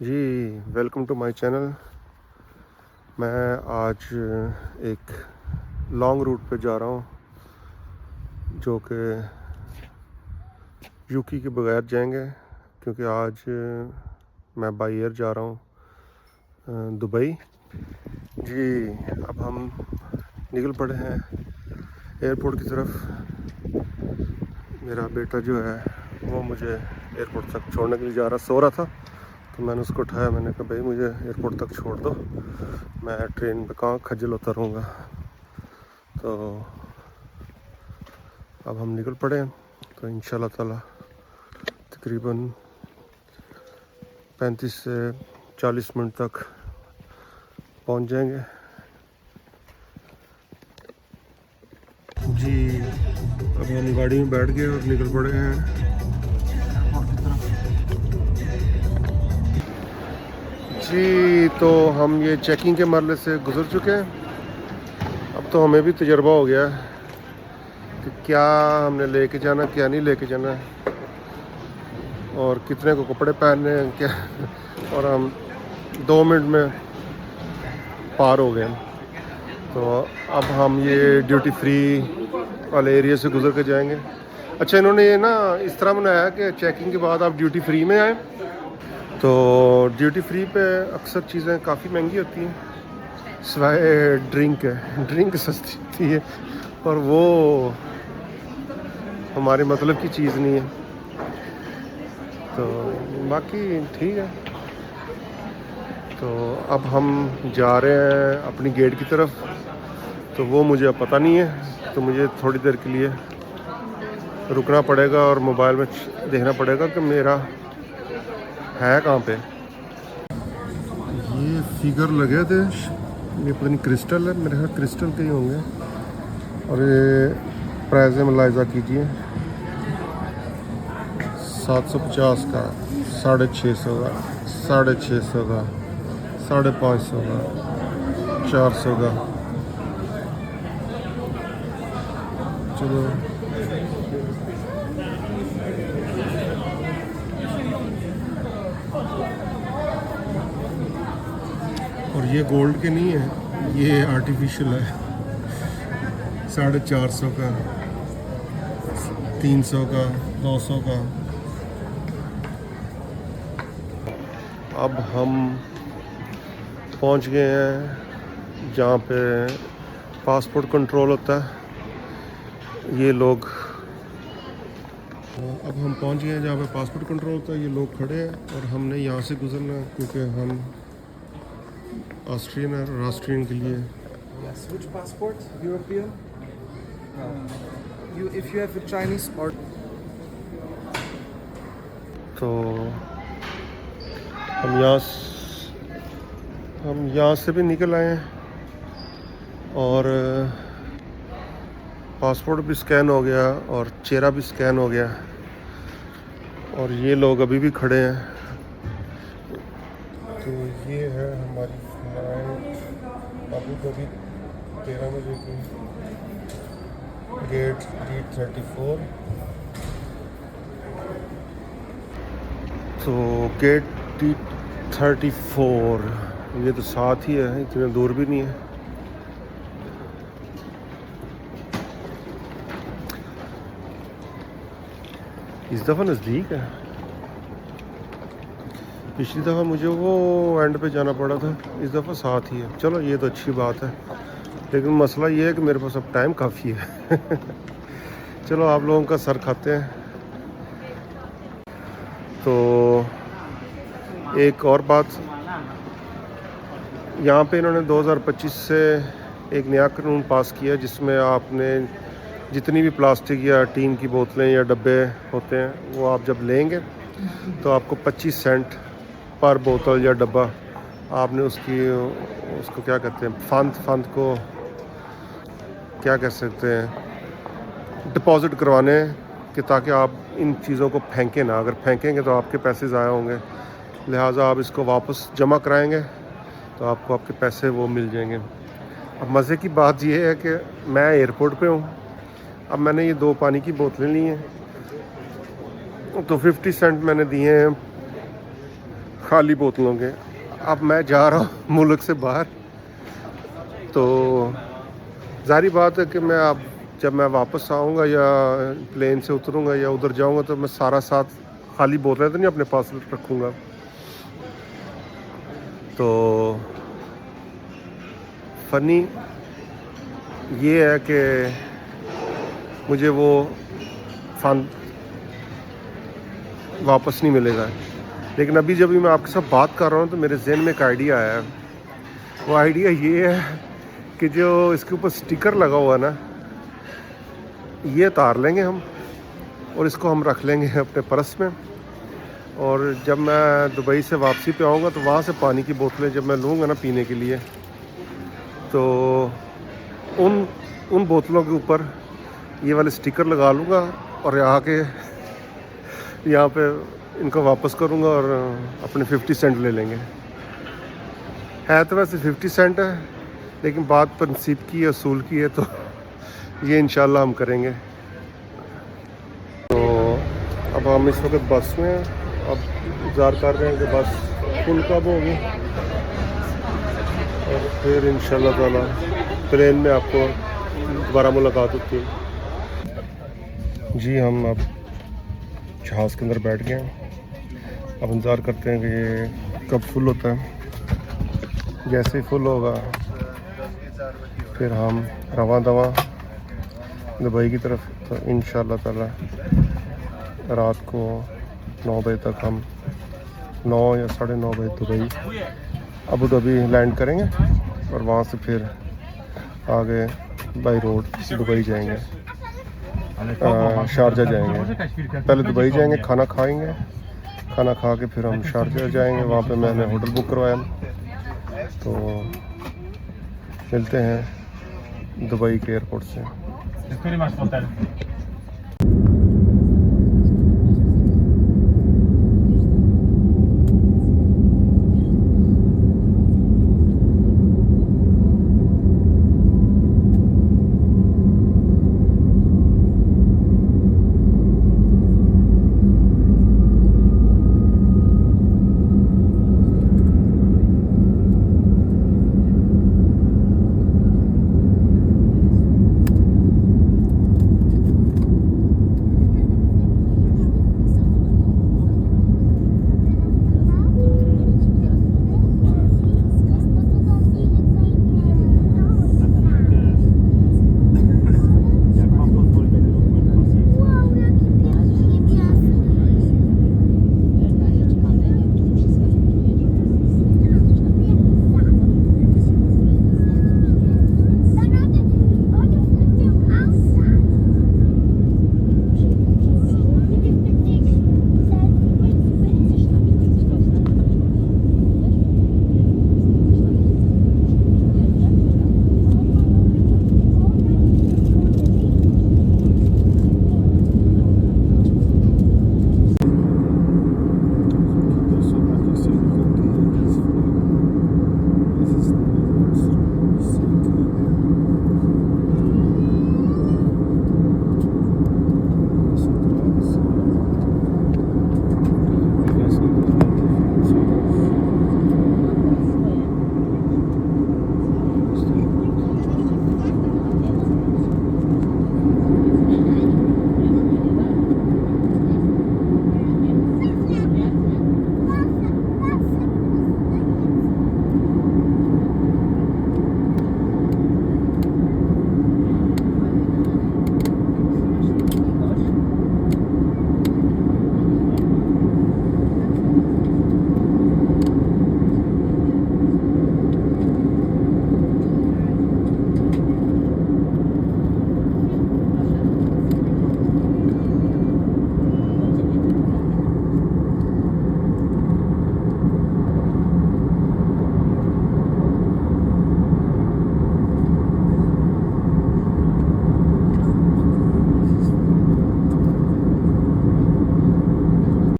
Ji, welcome to my channel. मैं आज एक लॉन्ग रूट पे जा रहा हूँ जो कि यूके के बगैर जाएंगे, क्योंकि आज मैं बाई एयर जा रहा हूँ दुबई। जी, अब हम निकल पड़े हैं एयरपोर्ट की तरफ। मेरा बेटा जो है वो मुझे एयरपोर्ट तक छोड़ने के लिए जा रहा, सो रहा था, तो मैंने उसको उठाया। मैंने कहा भाई मुझे एयरपोर्ट तक छोड़ दो, मैं ट्रेन पे कहाँ खज्जल होता रहूँगा। तो अब हम निकल पड़े हैं, तो इंशाल्लाह ताला तकरीबन 35 से 40 मिनट तक पहुंच जाएंगे। जी, अब हम गाड़ी में बैठ गए और निकल पड़े हैं एयरपोर्ट की तरफ। जी, तो हम ये चेकिंग के मरहले से गुजर चुके हैं। अब तो हमें भी तजर्बा हो गया है कि क्या हमने लेके जाना, क्या नहीं लेके जाना, और कितने को कपड़े पहनने हैं क्या। और हम 2 मिनट में पार हो गए। तो अब हम ये ड्यूटी फ्री वाले एरिया से गुजर के जाएंगे। अच्छा, इन्होंने ये ना इस तरह बनाया कि चेकिंग के बाद आप ड्यूटी फ्री में आए। तो ड्यूटी फ्री पे अक्सर चीज़ें काफ़ी महंगी होती हैं, सिवाय ड्रिंक सस्ती होती है, और वो हमारे मतलब की चीज़ नहीं है। तो बाकी ठीक है। तो अब हम जा रहे हैं अपनी गेट की तरफ। तो वो मुझे अब पता नहीं है, तो मुझे थोड़ी देर के लिए रुकना पड़ेगा और मोबाइल में देखना पड़ेगा कि मेरा है कहाँ पे। ये फिगर लगे थे, ये पता नहीं क्रिस्टल है, मेरे ख्याल क्रिस्टल के ही होंगे। और ये प्राइस में मुलाहिजा कीजिए, 750 का, 650 का, 650 का, 550 का, 400 का। चलो, और ये गोल्ड के नहीं है, ये आर्टिफिशियल है। 450 का, 300 का, 200 का। अब हम पहुंच गए हैं जहाँ पे पासपोर्ट कंट्रोल होता है। ये लोग, अब हम पहुंच गए हैं जहाँ पे पासपोर्ट कंट्रोल होता है। ये लोग खड़े हैं और हमने यहाँ से गुजरना है, क्योंकि हम ऑस्ट्रियन है और ऑस्ट्रियन के लिए। Yes, which passport? European? No. If you have a Chinese or तो हम यहाँ से भी निकल आए हैं और पासपोर्ट भी स्कैन हो गया और चेहरा भी स्कैन हो गया, और ये लोग अभी भी खड़े हैं। तो ये है हमारी फ्लाइट अबू धाबी 13 बजे की, गेट D34। तो गेट D34 ये तो साथ ही है, इतने दूर भी नहीं है। इस दफ़ा नज़दीक है, पिछली दफ़ा मुझे वो एंड पे जाना पड़ा था, इस दफ़ा साथ ही है। चलो, ये तो अच्छी बात है, लेकिन मसला ये है कि मेरे पास अब टाइम काफ़ी है। चलो, आप लोगों का सर खाते हैं। तो एक और बात, यहाँ पे इन्होंने 2025 से एक नया कानून पास किया, जिसमें आपने जितनी भी प्लास्टिक या टीन की बोतलें या डब्बे होते हैं, वो आप जब लेंगे तो आपको 25 सेंट पर बोतल या डब्बा आपने उसको क्या कहते हैं, फंद को क्या कह सकते हैं, डिपॉज़िट करवाने हैं, कि ताकि आप इन चीज़ों को फेंकें ना। अगर फेंकेंगे तो आपके पैसे ज़ाया होंगे, लिहाजा आप इसको वापस जमा कराएंगे तो आपको आपके पैसे वो मिल जाएंगे। अब मज़े की बात ये है कि मैं एयरपोर्ट पे हूँ। अब मैंने ये 2 पानी की बोतलें ली हैं, तो 50 सेंट मैंने दिए हैं खाली बोतलों के। अब मैं जा रहा हूँ मुल्क से बाहर, तो ज़ाहिर बात है कि मैं अब जब मैं वापस आऊँगा या प्लेन से उतरूँगा या उधर जाऊँगा तो मैं सारा साथ खाली बोतलें तो नहीं अपने पास रखूँगा। तो फ़नी ये है कि मुझे वो फ़न वापस नहीं मिलेगा। लेकिन अभी जब भी मैं आपके साथ बात कर रहा हूँ तो मेरे जहन में एक आइडिया आया है। वो आइडिया ये है कि जो इसके ऊपर स्टिकर लगा हुआ है ना, ये उतार लेंगे हम और इसको हम रख लेंगे अपने पर्स में। और जब मैं दुबई से वापसी पे आऊँगा तो वहाँ से पानी की बोतलें जब मैं लूँगा ना पीने के लिए, तो उन बोतलों के ऊपर ये वाले स्टिकर लगा लूँगा और यहाँ पे इनको वापस करूँगा और अपने 50 सेंट ले लेंगे। है तो वैसे 50 सेंट है, लेकिन बात प्रिंसिप की असूल की है, तो ये इंशाल्लाह हम करेंगे। तो अब हम इस वक्त बस में हैं। अब इंतज़ार कर रहे हैं कि बस फुल कब होगी और फिर इंशाल्लाह ताला ट्रेन में आपको दोबारा मुलाकात होती है। जी हम अब जहाज़ के अंदर बैठ गए हैं। अब इंतज़ार करते हैं कि ये कब फुल होता है। जैसे ही फुल होगा फिर हम रवां दवां दुबई की तरफ। तो इंशाल्लाह ताला रात को 9 बजे तक हम 9 या 9:30 बजे दुबई अबू धाबी लैंड करेंगे और वहाँ से फिर आगे बाई रोड दुबई जाएंगे, शारजा जाएंगे। पहले दुबई जाएंगे, खाना खाएंगे, खाना खा के फिर हम शारजा जाएंगे। वहाँ पे मैंने होटल बुक करवाया। तो मिलते हैं दुबई के एयरपोर्ट से।